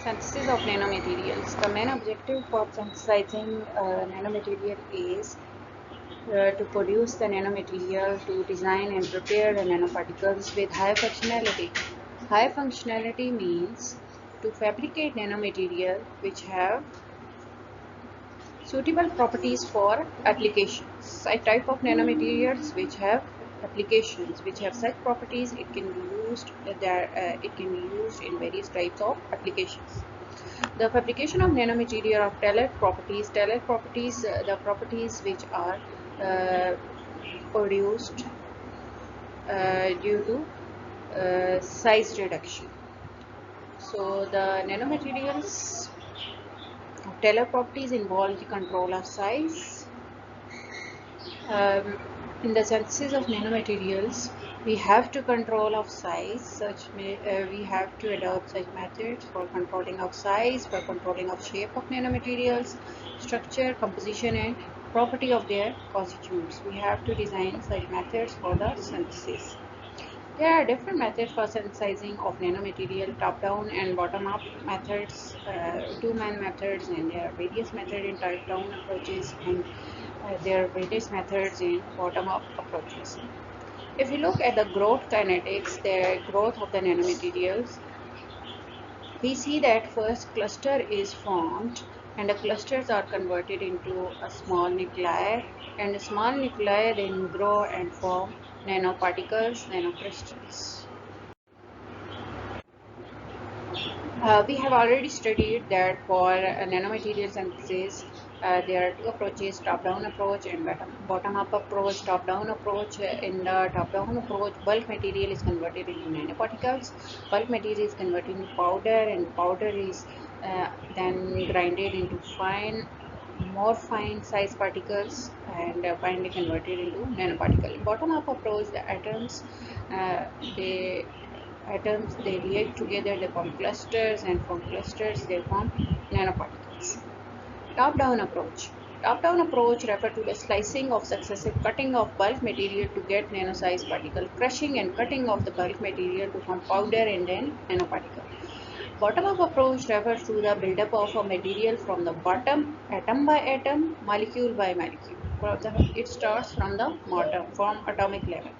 Synthesis of nanomaterials. The main objective for synthesizing nanomaterial is to produce the nanomaterial, to design and prepare the nanoparticles with high functionality. High functionality means to fabricate nanomaterial which have suitable properties for applications. A type of nanomaterials which have applications which have such properties, it can be used in various types of applications. The fabrication of nanomaterial of tailored properties, the properties which are uh, produced due to size reduction. So the nanomaterials of tailored properties involve the control of size. In the synthesis of nanomaterials, we have to control of size. We have to adopt such methods for controlling of size, for controlling of shape of nanomaterials, structure, composition, and property of their constituents. We have to design such methods for the synthesis. There are different methods for synthesizing of nanomaterial, top-down and bottom-up methods, two-man methods, and there are various methods in top-down approaches, and there are various methods in bottom-up approaches. If you look at the growth kinetics, the growth of the nanomaterials, we see that first cluster is formed and the clusters are converted into a small nuclei, and the small nuclei then grow and form nanoparticles, nanocrystals. We have already studied that for nanomaterial synthesis, there are two approaches, top-down approach and bottom-up approach. Top-down approach, in the top-down approach, bulk material is converted into nanoparticles. Bulk material is converted into powder, and powder is then grinded into more fine size particles, and finally converted into nanoparticle. In bottom-up approach, the uh, they they react together, they form clusters, and from clusters they form nanoparticles. Top-down approach. Top-down approach refers to the slicing of successive cutting of bulk material to get nano-sized particle, crushing and cutting of the bulk material to form powder and then nanoparticle. Bottom-up approach refers to the buildup of a material from the bottom, atom by atom, molecule by molecule. It starts from the bottom, from atomic level.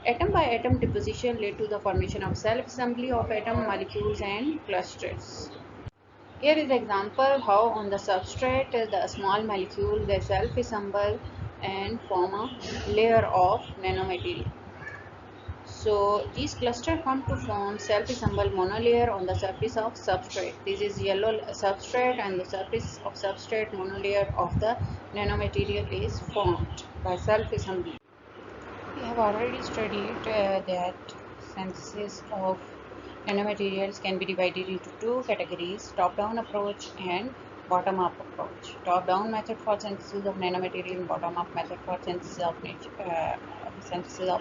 Atom by atom deposition led to the formation of self-assembly of atom molecules and clusters. Here is an example how on the substrate the small molecules they self-assemble and form a layer of nanomaterial. So these clusters come to form self-assembled monolayer on the surface of substrate. This is yellow substrate, and the surface of substrate monolayer of the nanomaterial is formed by self-assembly. We have already studied that synthesis of nanomaterials can be divided into two categories, top-down approach and bottom-up approach. Top-down method for synthesis of nanomaterial and bottom-up method for synthesis of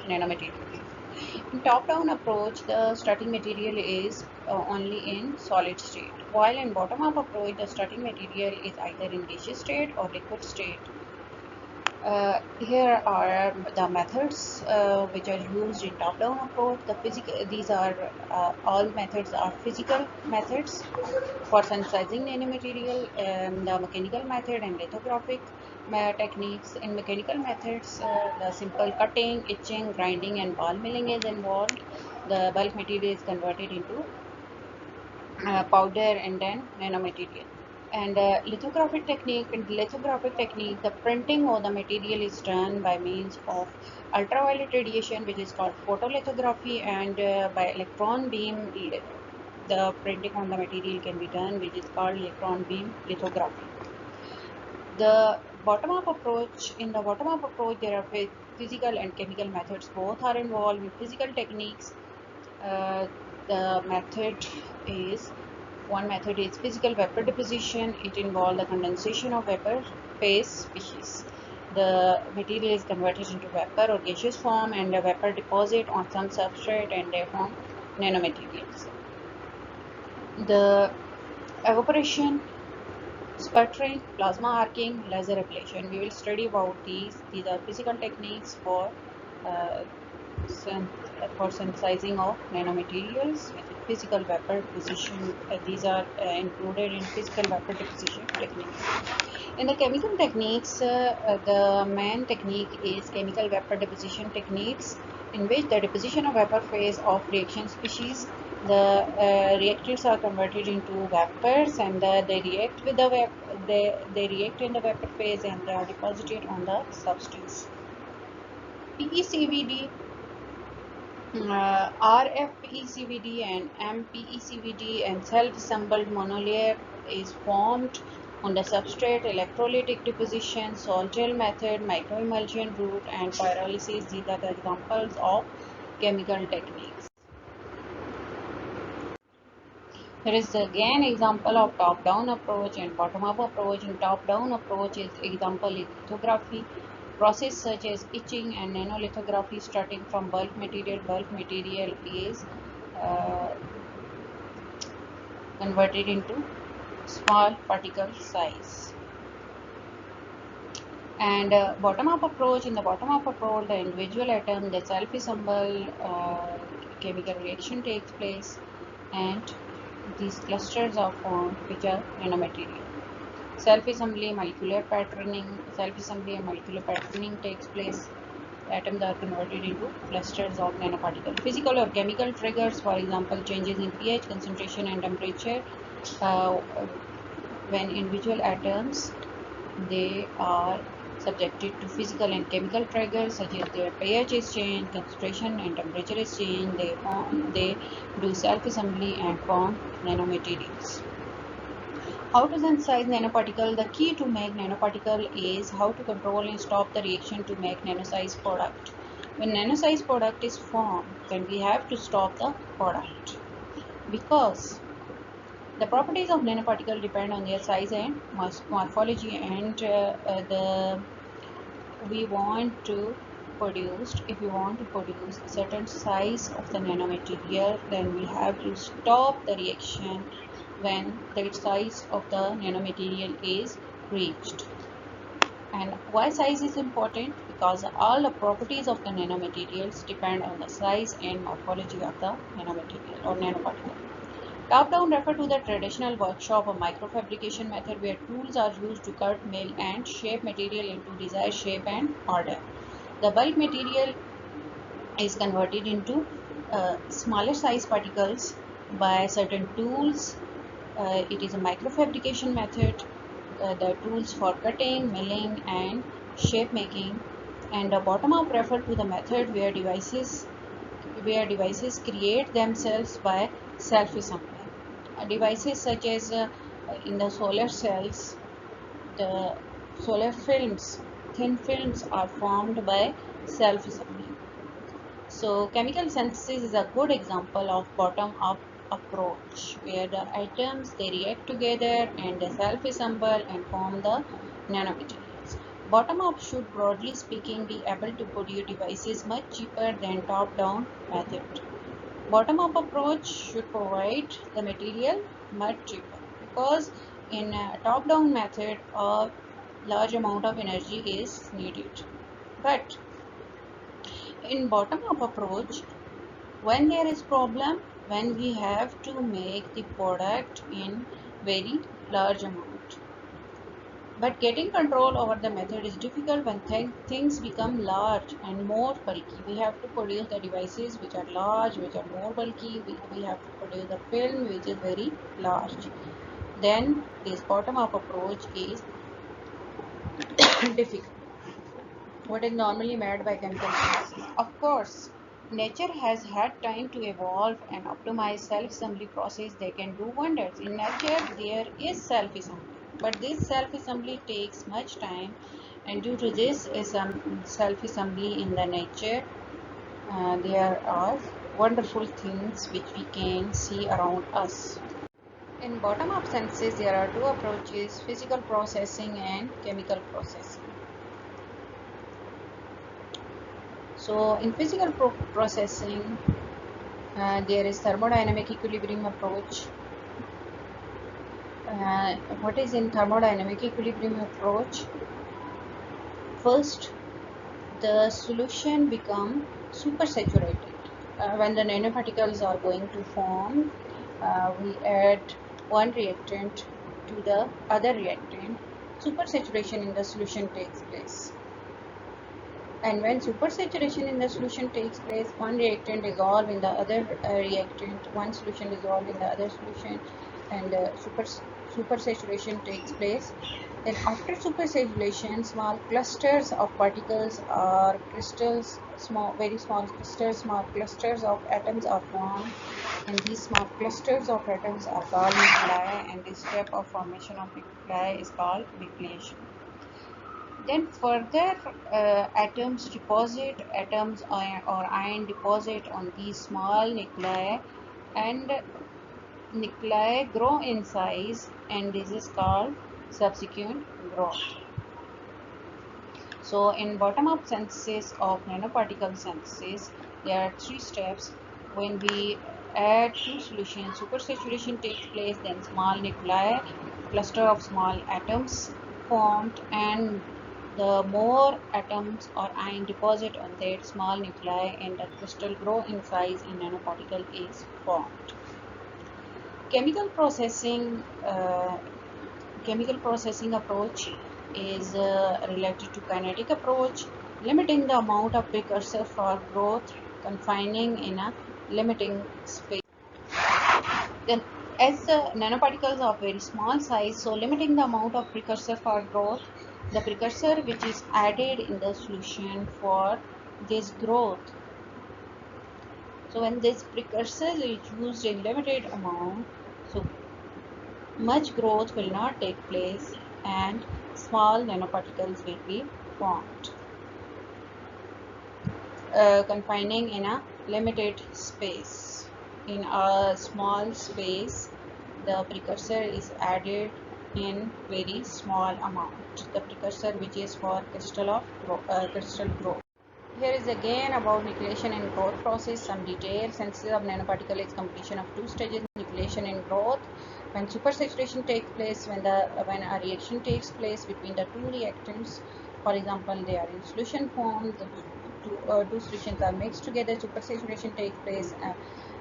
nanomaterials. In top-down approach, the starting material is only in solid state, while in bottom-up approach, the starting material is either in gaseous state or liquid state. Here are the methods which are used in top-down approach. These are all methods are physical methods for synthesizing nanomaterial. The mechanical method and lithographic techniques. In mechanical methods, the simple cutting, etching, grinding, and ball milling is involved. The bulk material is converted into powder and then nanomaterial. And lithographic technique, the printing of the material is done by means of ultraviolet radiation, which is called photolithography, and by electron beam. The printing on the material can be done, which is called electron beam lithography. The bottom-up approach. In the bottom-up approach, there are physical and chemical methods. Both are involved in physical techniques. The method is One method is physical vapor deposition. It involves the condensation of vapor phase species. The material is converted into vapor or gaseous form, and a vapor deposit on some substrate, and they form nanomaterials. The evaporation, sputtering, plasma arcing, laser ablation. We will study about these. These are physical techniques for synthesizing of nanomaterials, which physical vapor deposition. These are included in physical vapor deposition techniques. In the chemical techniques, the main technique is chemical vapor deposition techniques, in which the deposition of vapor phase of reaction species. The reactants are converted into vapors, and they react with the they react in the vapor phase, and they are deposited on the substance. PECVD, RFPECVD and MPECVD and self-assembled monolayer is formed on the substrate. Electrolytic deposition, salt gel method, microemulsion route, and pyrolysis. These are the examples of chemical techniques. There is again example of top-down approach and bottom-up approach. In top-down approach is example is lithography. Process such as etching and nanolithography, starting from bulk material. Bulk material is converted into small particle size. And bottom-up approach, in the bottom-up approach, the individual atom, the self-assemble chemical reaction takes place, and these clusters are formed, which are nanomaterial. Self-assembly and molecular patterning takes place. Atoms are converted into clusters of nanoparticles. Physical or chemical triggers, for example, changes in pH, concentration, and temperature. When individual atoms, they are subjected to physical and chemical triggers, such as their pH is changed, concentration and temperature is changed, they do self-assembly and form nanomaterials. How to synthesize nanoparticle? The key to make nanoparticle is how to control and stop the reaction to make nanosized product. When nanosized product is formed, then we have to stop the product, because the properties of nanoparticle depend on their size and morphology, and we want to if we want to produce a certain size of the nanomaterial, then we have to stop the reaction when the size of the nanomaterial is reached. And why size is important? Because all the properties of the nanomaterials depend on the size and morphology of the nanomaterial or nanoparticle. Top-down refer to the traditional workshop or microfabrication method, where tools are used to cut, mill, and shape material into desired shape and order. The bulk material is converted into smaller size particles by certain tools. It is a microfabrication method. The tools for cutting, milling, and shape making. And the bottom-up refer to the method where devices create themselves by self-assembly. Devices such as in the solar cells, the solar films, thin films are formed by self-assembly. So chemical synthesis is a good example of bottom-up approach, where the atoms, they react together and they self-assemble and form the nanomaterials. Bottom-up should, broadly speaking, be able to produce devices much cheaper than top-down method. Bottom-up approach should provide the material much cheaper, because in a top-down method a large amount of energy is needed. But in bottom-up approach, when there is problem, when we have to make the product in very large amount. But getting control over the method is difficult when things become large and more bulky. We have to produce the devices which are large, which are more bulky. We have to produce the film which is very large. Then this bottom-up approach is difficult. What is normally made by chemical synthesis? Of course, nature has had time to evolve and optimize self-assembly process. They can do wonders. In nature, there is self-assembly, but this self-assembly takes much time, and due to this self-assembly in the nature, there are wonderful things which we can see around us. In bottom-up synthesis, there are two approaches: physical processing and chemical processing. So in physical processing, there is thermodynamic equilibrium approach. What is in thermodynamic equilibrium approach? First, the solution become supersaturated. when the nanoparticles are going to form, we add one reactant to the other reactant. Supersaturation in the solution takes place. And when supersaturation in the solution takes place, one reactant dissolves in the other reactant, one solution dissolves in the other solution, and supersaturation takes place. Then after supersaturation, small clusters of particles or crystals, very small crystals, small clusters of atoms are formed, and these small clusters of atoms are called nuclei, and this step of formation of nuclei is called nucleation. Then further atoms deposit, or ion deposit on these small nuclei, and nuclei grow in size, and this is called subsequent growth. So in bottom-up synthesis of nanoparticle synthesis, there are three steps. When we add two solutions, supersaturation takes place, then small nuclei, cluster of small atoms formed, and the more atoms or ion deposit on that small nuclei, and the crystal grow in size and nanoparticle is formed. Chemical processing approach is related to kinetic approach, limiting the amount of precursor for growth, confining in a limiting space. Then, as the nanoparticles are very small size, so limiting the amount of precursor for growth, the precursor which is added in the solution for this growth. So when this precursor is used in limited amount, so much growth will not take place and small nanoparticles will be formed, confining in a limited space. In a small space, the precursor is added in very small amount, the precursor which is for crystal growth. Here is again about nucleation and growth process, some details. Synthesis of nanoparticle is completion of two stages, nucleation and growth. When supersaturation takes place, when a reaction takes place between the two reactants, for example, they are in solution form, the two solutions are mixed together, supersaturation takes place,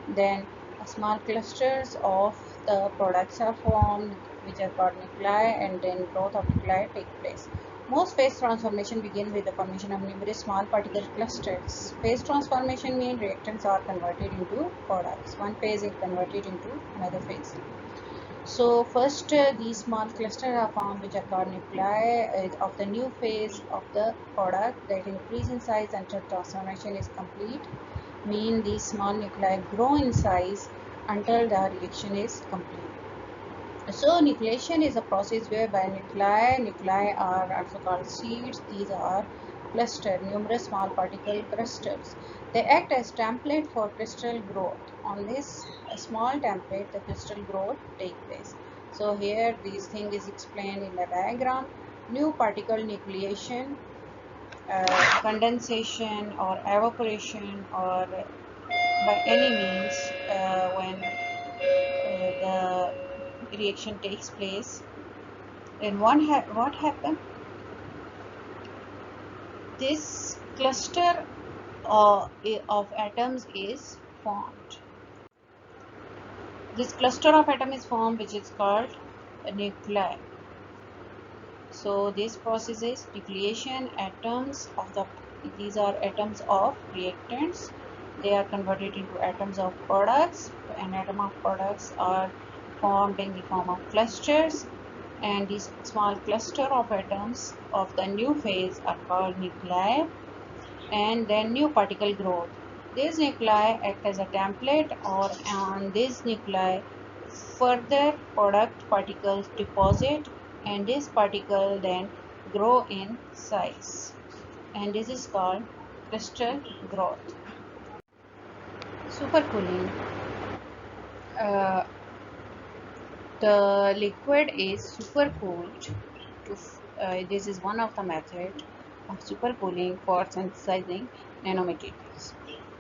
then small clusters of the products are formed, which are called nuclei, and then growth of nuclei takes place. Most phase transformation begin with the formation of numerous small particle clusters. Phase transformation means reactants are converted into products. One phase is converted into another phase. So first these small clusters are formed, which are called nuclei of the new phase of the product that increase in size until transformation is complete. Mean these small nuclei grow in size until the reaction is complete. So nucleation is a process whereby nuclei are also called seeds. These are numerous small particle crystals. They act as template for crystal growth. On this small template, the crystal growth takes place. So here this thing is explained in the diagram. New particle nucleation, condensation or evaporation, or by any means when the reaction takes place, then what happened, this cluster of atoms is formed. This cluster of atoms is formed, which is called a nuclei. So this process is nucleation. These are atoms of reactants. They are converted into atoms of products, and atom of products are formed in the form of clusters, and these small cluster of atoms of the new phase are called nuclei. And then new particle growth. These nuclei act as a template, or on these nuclei further product particles deposit, and this particle then grow in size, and this is called crystal growth. Supercooling. Uh, the liquid is supercooled this is one of the methods of supercooling for synthesizing nanomaterials.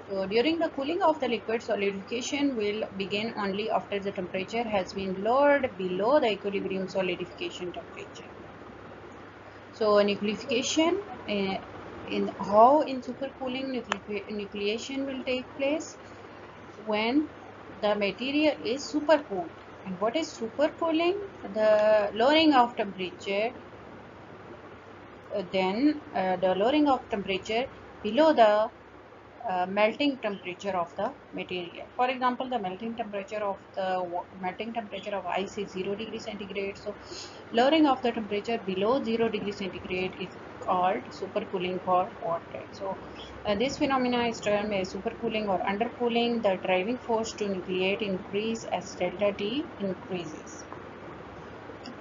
So during the cooling of the liquid, solidification will begin only after the temperature has been lowered below the equilibrium solidification temperature. So nucleation In how in supercooling nucleation will take place when the material is supercooled. And what is supercooling? The lowering of temperature, the lowering of temperature below the melting temperature of the material. For example, the melting temperature of ice is 0 degree centigrade. So lowering of the temperature below 0 degree centigrade is called supercooling for water. So this phenomena is termed as supercooling or undercooling. The driving force to nucleate increase as delta T increases.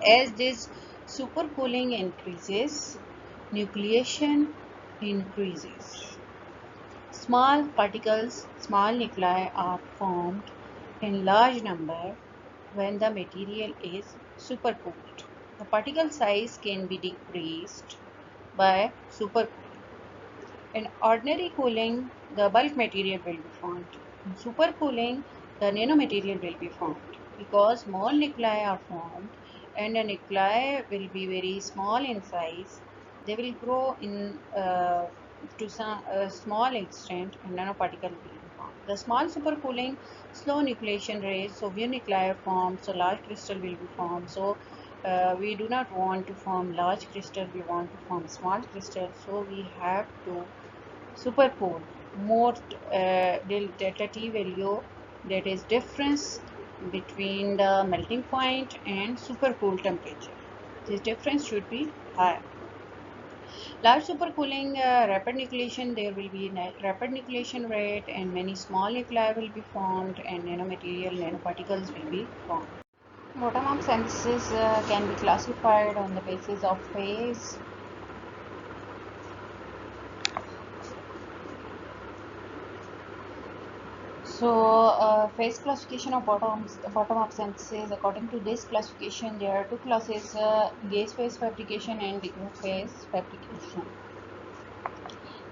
As this supercooling increases, nucleation increases. Small particles, small nuclei are formed in large number when the material is supercooled. The particle size can be decreased by supercooling. In ordinary cooling, the bulk material will be formed. In supercooling, the nanomaterial will be formed because more nuclei are formed and the nuclei will be very small in size. They will grow in to some small extent and nanoparticle will be formed. The small supercooling, slow nucleation rate, so few nuclei are formed, so large crystal will be formed. So we do not want to form large crystal, we want to form small crystal, so we have to supercool more delta T value, that is difference between the melting point and supercooled temperature. This difference should be higher. Large supercooling, rapid nucleation, there will be rapid nucleation rate and many small nuclei will be formed and nanomaterial, nanoparticles will be formed. Bottom-up synthesis can be classified on the basis of phase. So, phase classification of bottom-up synthesis. According to this classification, there are two classes: gas phase fabrication and liquid phase fabrication.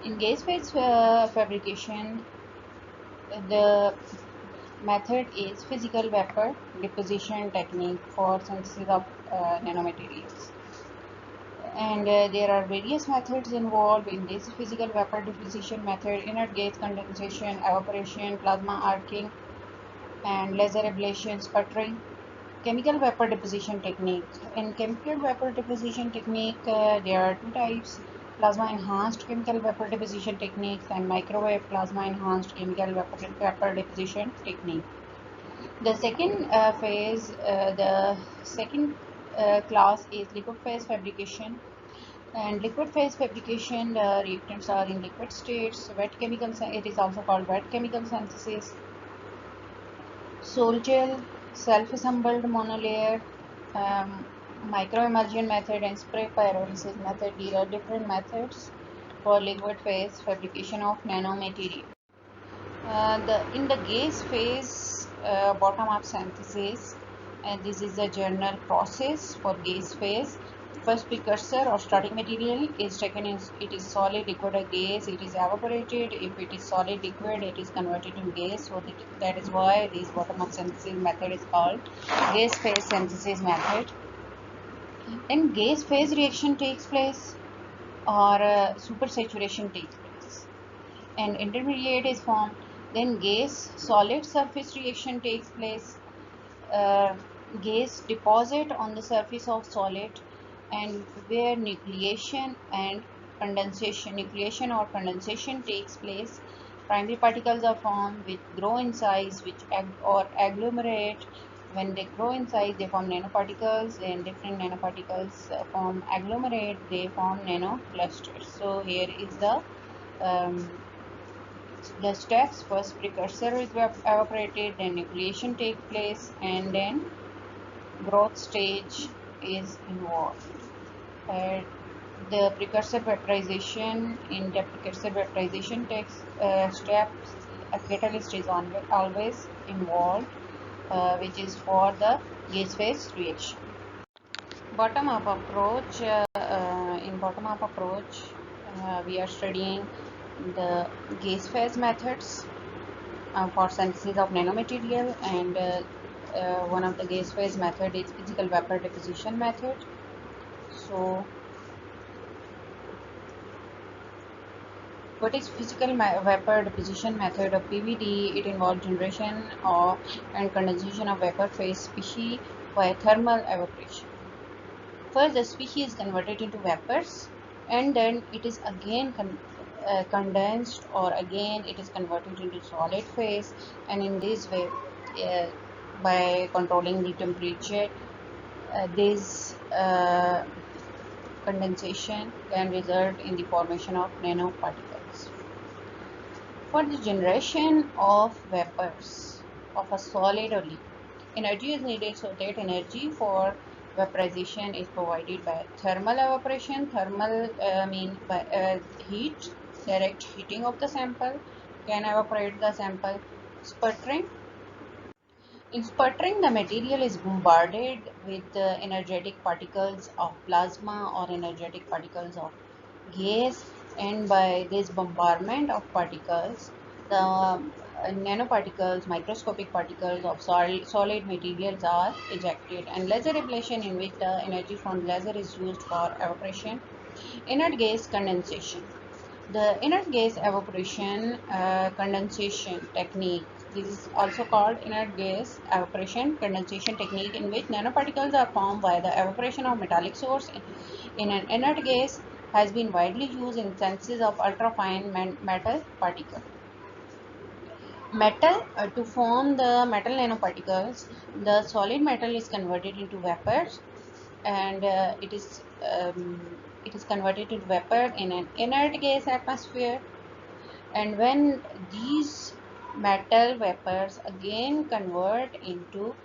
In gas phase fabrication, the method is physical vapor deposition technique for synthesis of nanomaterials. And there are various methods involved in this physical vapor deposition method: inert gas condensation, evaporation, plasma arcing, and laser ablation sputtering. Chemical vapor deposition technique. In chemical vapor deposition technique, there are two types: plasma enhanced chemical vapor deposition techniques and microwave plasma enhanced chemical vapor deposition technique. The second class is liquid phase fabrication. And liquid phase fabrication, the reactants are in liquid states. It is also called wet chemical synthesis. Sol gel, self-assembled monolayer, microimmersion method, and spray pyrolysis method. These are different methods for liquid phase fabrication of nanomaterial. In the gas phase bottom-up synthesis, and this is a general process for gas phase. First precursor or starting material is taken in, it is solid, liquid, or gas, it is evaporated. If it is solid liquid, it is converted to gas. So that is why this bottom-up synthesis method is called gas phase synthesis method. Then gas phase reaction takes place or supersaturation takes place and intermediate is formed. Then gas solid surface reaction takes place. Gas deposit on the surface of solid, and where nucleation or condensation takes place. Primary particles are formed which grow in size or agglomerate. When they grow in size, they form nanoparticles, and different nanoparticles form agglomerate, they form nanoclusters. So here is the steps. First precursor is evaporated, then nucleation takes place, and then growth stage is involved. The precursor vaporization, in the precursor vaporization takes steps, a catalyst is always involved, which is for the gas phase reaction. Bottom-up approach. In bottom-up approach, we are studying the gas phase methods for synthesis of nanomaterial, and one of the gas phase method is physical vapor deposition method. So What is physical vapor deposition method of PVD? It involves generation of and condensation of vapor phase species by thermal evaporation. First, the species is converted into vapors, and then it is again condensed, or again it is converted into solid phase. And in this way, uh, by controlling the temperature, this condensation can result in the formation of nanoparticles. For the generation of vapors of a solid or liquid, energy is needed, so that energy for vaporization is provided by thermal evaporation. Thermal mean by heat, direct heating of the sample can evaporate the sample. Sputtering. In sputtering, the material is bombarded with energetic particles of plasma or energetic particles of gas, and by this bombardment of particles, the nanoparticles, microscopic particles of solid materials are ejected. And laser ablation, in which the energy from laser is used for evaporation. Inert gas condensation. The inert gas evaporation condensation technique. This is also called inert gas evaporation condensation technique, in which nanoparticles are formed by the evaporation of metallic source in an inert gas, has been widely used in synthesis of ultrafine metal particle. Metal, to form the metal nanoparticles, the solid metal is converted into vapors, and it is converted into vapor in an inert gas atmosphere. And when these metal vapors again convert into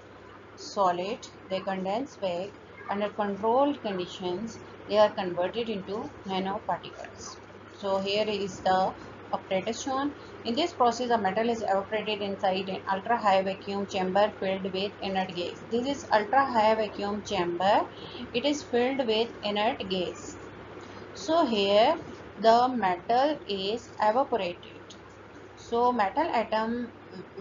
solid, they condense back under controlled conditions. They are converted into nanoparticles. So here is the apparatus shown. In this process, the metal is evaporated inside an ultra high vacuum chamber filled with inert gas. This is ultra high vacuum chamber. It is filled with inert gas. So here the metal is evaporated. So metal atom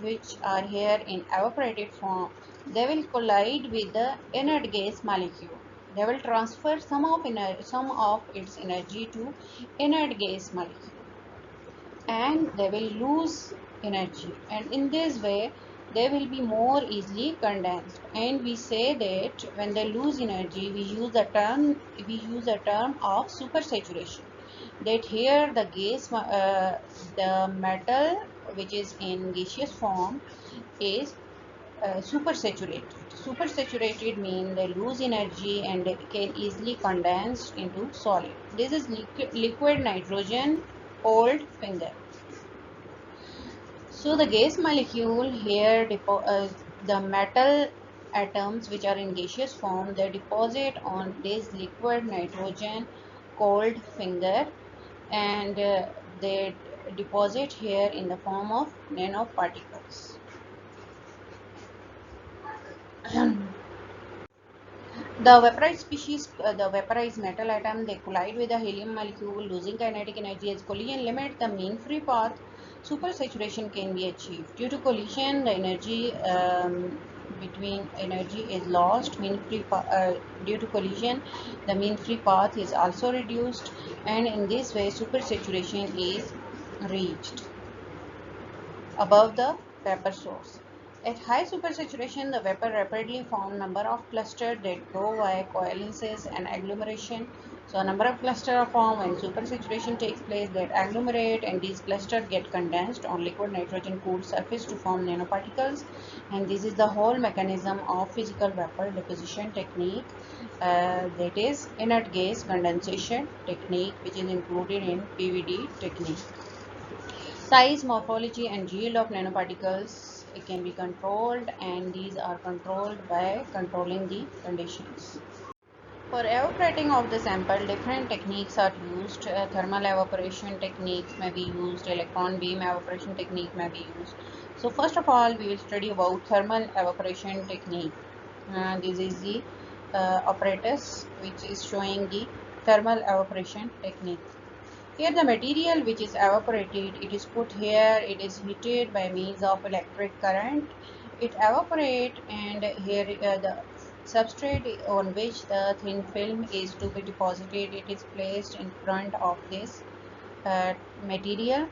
which are here in evaporated form, they will collide with the inert gas molecule. They will transfer some of its energy to inert gas molecule, and they will lose energy, and in this way they will be more easily condensed. And we say that when they lose energy, we use the term of supersaturation. That here the metal which is in gaseous form is supersaturated. Supersaturated means they lose energy and they can easily condense into solid. This is liquid nitrogen cold finger. So the gas molecule here, the metal atoms which are in gaseous form, they deposit on this liquid nitrogen cold finger, and they deposit here in the form of nanoparticles. The vaporized species, the vaporized metal atom, they collide with the helium molecule, losing kinetic energy. As collision limits the mean free path, supersaturation can be achieved. Due to collision, the energy is lost. Due to collision, the mean free path is also reduced, and in this way, supersaturation is reached above the vapor source. At high supersaturation, the vapor rapidly form number of clusters that go via coalescence and agglomeration. So a number of clusters are formed when supersaturation takes place, that agglomerate, and these clusters get condensed on liquid nitrogen cooled surface to form nanoparticles. And this is the whole mechanism of physical vapor deposition technique, that is inert gas condensation technique, which is included in PVD technique. Size, morphology, and yield of nanoparticles, it can be controlled, and these are controlled by controlling the conditions. For evaporating of the sample, different techniques are used. Thermal evaporation techniques may be used, electron beam evaporation technique may be used. So first of all, we will study about thermal evaporation technique. This is the apparatus which is showing the thermal evaporation technique. Here the material which is evaporated, it is put here, it is heated by means of electric current. It evaporates, and here the substrate on which the thin film is to be deposited, it is placed in front of this material.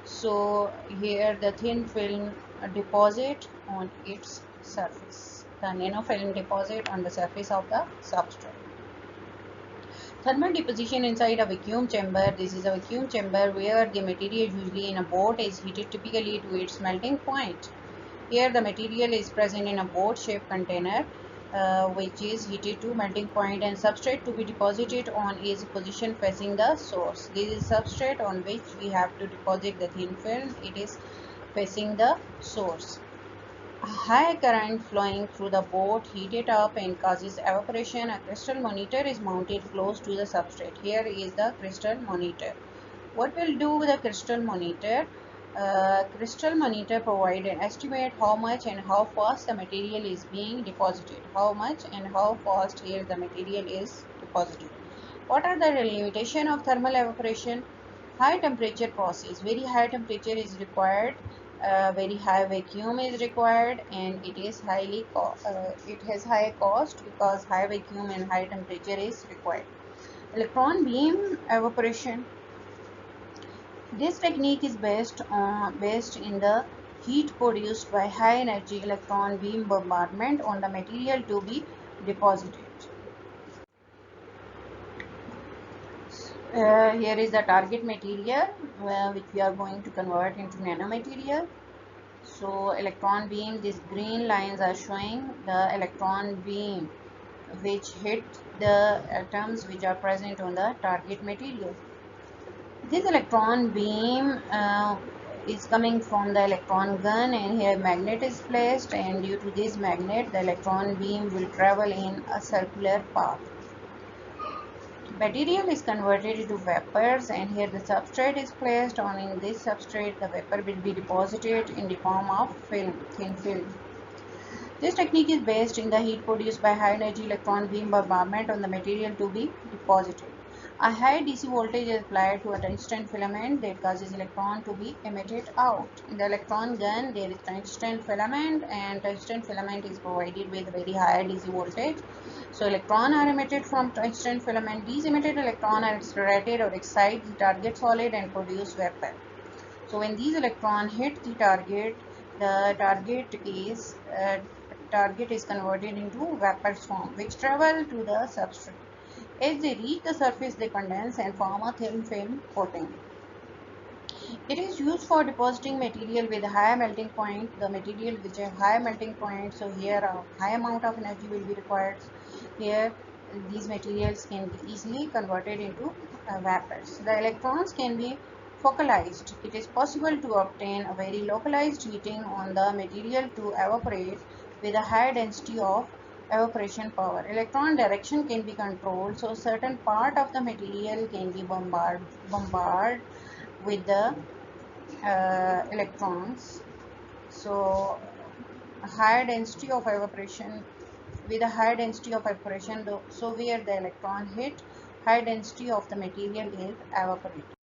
So here the thin film deposit on its surface, the nanofilm deposit on the surface of the substrate. Thermal deposition inside a vacuum chamber. This is a vacuum chamber where the material, usually in a boat, is heated typically to its melting point. Here the material is present in a boat-shaped container which is heated to melting point, and substrate to be deposited on is position facing the source. This is substrate on which we have to deposit the thin film. It is facing the source. A high current flowing through the boat heats it up and causes evaporation. A crystal monitor is mounted close to the substrate. Here is the crystal monitor. What we'll do with a crystal monitor? Crystal monitor provide an estimate how much and how fast the material is being deposited. How much and how fast here the material is deposited. What are the limitation of thermal evaporation? High temperature process. Very high temperature is required. Very high vacuum is required, and it is it has high cost because high vacuum and high temperature is required. Electron beam evaporation. This technique is based in the heat produced by high energy electron beam bombardment on the material to be deposited. Here is the target material which we are going to convert into nanomaterial. So electron beam, these green lines are showing the electron beam which hit the atoms which are present on the target material. This electron beam is coming from the electron gun, and here magnet is placed, and due to this magnet the electron beam will travel in a circular path. Material is converted into vapors, and here the substrate is placed. On in this substrate the vapor will be deposited in the form of film, thin film. This technique is based in the heat produced by high energy electron beam bombardment on the material to be deposited. A high DC voltage is applied to a tungsten filament that causes electron to be emitted out. In the electron gun, there is tungsten filament, and tungsten filament is provided with very high DC voltage. So electrons are emitted from tungsten filament. These emitted electrons are accelerated or excite the target solid and produce vapor. So when these electrons hit the target target is converted into vapor form, which travel to the substrate. As they reach the surface, they condense and form a thin film coating. It is used for depositing material with a high melting point. The material which have high melting point, so here a high amount of energy will be required. Here these materials can be easily converted into vapors. The electrons can be focalized. It is possible to obtain a very localized heating on the material to evaporate with a high density of evaporation power. Electron direction can be controlled, so certain part of the material can be bombarded with the electrons. So higher density of evaporation, with a higher density of evaporation, so where the electron hit, high density of the material is evaporated.